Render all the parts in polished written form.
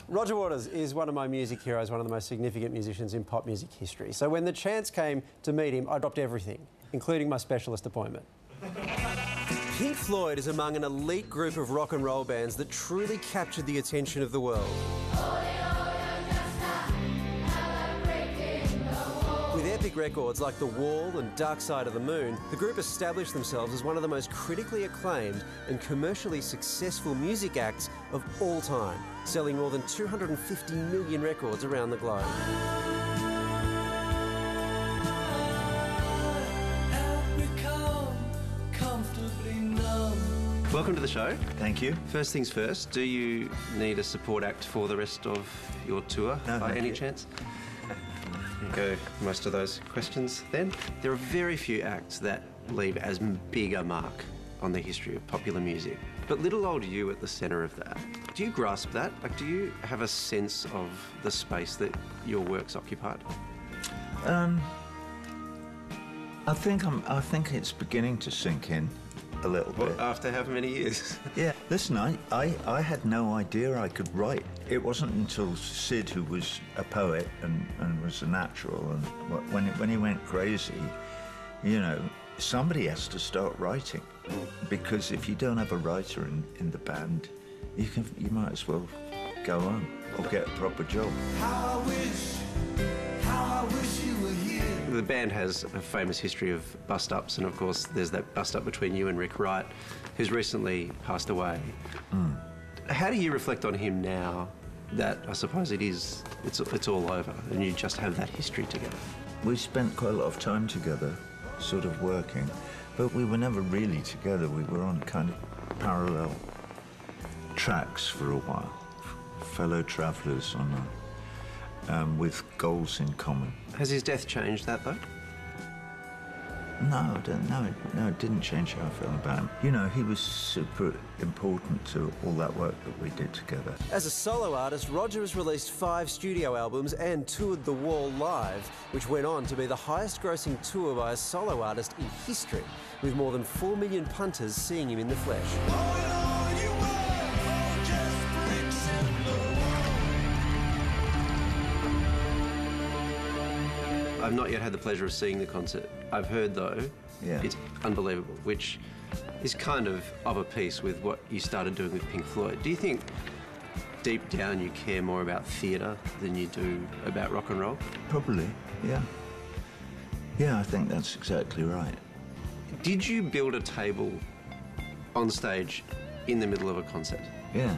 Roger Waters is one of my music heroes, one of the most significant musicians in pop music history. So when the chance came to meet him, I dropped everything, including my specialist appointment. Pink Floyd is among an elite group of rock and roll bands that truly captured the attention of the world. With epic records like The Wall and Dark Side of the Moon, the group established themselves as one of the most critically acclaimed and commercially successful music acts of all time, selling more than 250 million records around the globe. Welcome to the show. Thank you. First things first, do you need a support act for the rest of your tour by any chance? Go most of those questions then. There are very few acts that leave as big a mark on the history of popular music. But little old you at the centre of that. Do you grasp that? Like, do you have a sense of the space that your work's occupied? I think it's beginning to sink in a little bit. After how many years? Yeah. Listen, I had no idea I could write. It wasn't until Sid, who was a poet and was a natural, and when he went crazy, you know, somebody has to start writing. Because if you don't have a writer in the band, you might as well go home or get a proper job. How I wish you were here. The band has a famous history of bust-ups, and of course there's that bust-up between you and Rick Wright, who's recently passed away. How do you reflect on him now that I suppose it's all over and you just have that history together? We spent quite a lot of time together, sort of working, but we were never really together. We were on kind of parallel tracks for a while, fellow travellers with goals in common. Has his death changed that though? No, it didn't change how I felt about him. You know, he was super important to all that work that we did together. As a solo artist, Roger has released 5 studio albums and toured The Wall live, which went on to be the highest grossing tour by a solo artist in history, with more than 4 million punters seeing him in the flesh. I've not yet had the pleasure of seeing the concert. I've heard, though, it's unbelievable, which is kind of a piece with what you started doing with Pink Floyd. Do you think deep down you care more about theatre than you do about rock and roll? Probably, yeah. Yeah, I think that's exactly right. Did you build a table on stage in the middle of a concert? Yeah,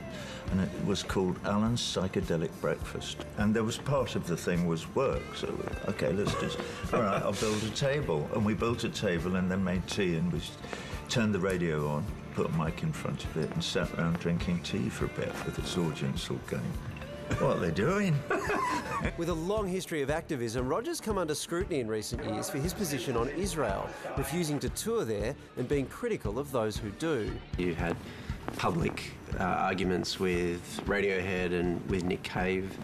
and it was called Alan's Psychedelic Breakfast. And there was part of the thing was work, so, okay, let's just, all right, I'll build a table. And we built a table and then made tea and we turned the radio on, put a mic in front of it and sat around drinking tea for a bit with its audience all going, what are they doing? With a long history of activism, Roger's come under scrutiny in recent years for his position on Israel, refusing to tour there and being critical of those who do. You had public arguments with Radiohead and with Nick Cave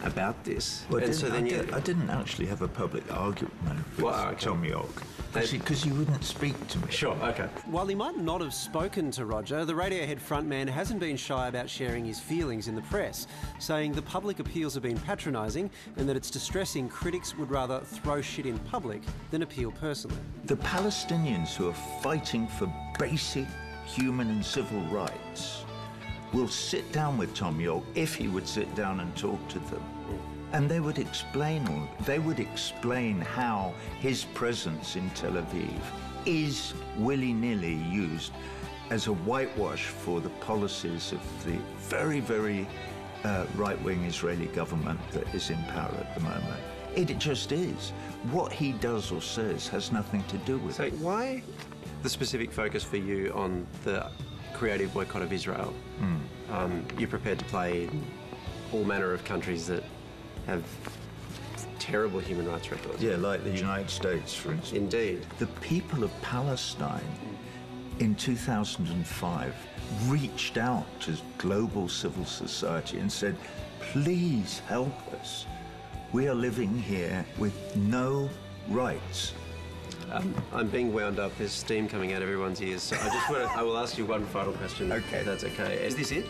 about this. Well, I didn't actually have a public argument with Tom York. Because you wouldn't speak to me. Sure, okay. While he might not have spoken to Roger, the Radiohead frontman hasn't been shy about sharing his feelings in the press, saying the public appeals have been patronising and that it's distressing critics would rather throw shit in public than appeal personally. The Palestinians who are fighting for basic human and civil rights will sit down with Tom York if he would sit down and talk to them. And they would explain how his presence in Tel Aviv is willy-nilly used as a whitewash for the policies of the very, very right-wing Israeli government that is in power at the moment. It just is. What he does or says has nothing to do with it. So why the specific focus for you on the creative boycott of Israel? You're prepared to play in all manner of countries that have terrible human rights records. Yeah, like the United States, for instance. Indeed. The people of Palestine in 2005 reached out to global civil society and said, please help us. We are living here with no rights. I'm being wound up. There's steam coming out of everyone's ears. So I will ask you one final question. Okay. If that's okay. Is this it?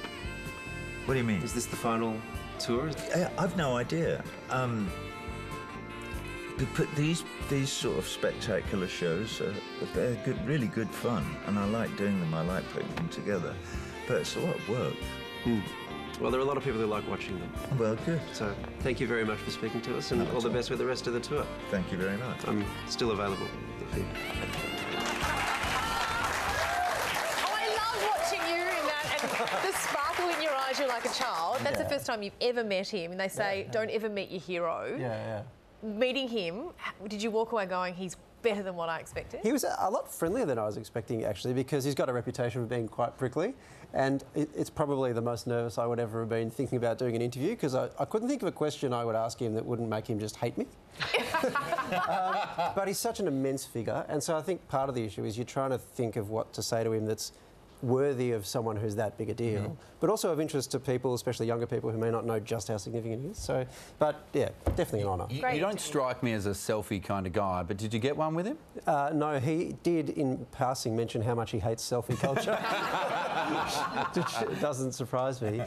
What do you mean? Is this the final tour? I've no idea. They put these sort of spectacular shows, they're good, really good fun, and I like doing them. I like putting them together, but it's a lot of work. Well, there are a lot of people who like watching them. Well, good. So thank you very much for speaking to us, and all the best with the rest of the tour. Thank you very much. I'm still available if you... I love watching you in that, and the sparkle in your eyes. You're like a child. That's the first time you've ever met him, and they say don't ever meet your hero. Yeah. Meeting him, did you walk away going, he's better than what I expected? He was a lot friendlier than I was expecting, actually, because he's got a reputation for being quite prickly, and it's probably the most nervous I would ever have been thinking about doing an interview, because I couldn't think of a question I would ask him that wouldn't make him just hate me. But he's such an immense figure, and so I think part of the issue is you're trying to think of what to say to him that's worthy of someone who's that big a deal, but also of interest to people, especially younger people who may not know just how significant he is. So, but yeah, definitely an honour. You don't strike me as a selfie kind of guy, but did you get one with him? No, he did in passing mention how much he hates selfie culture, which doesn't surprise me.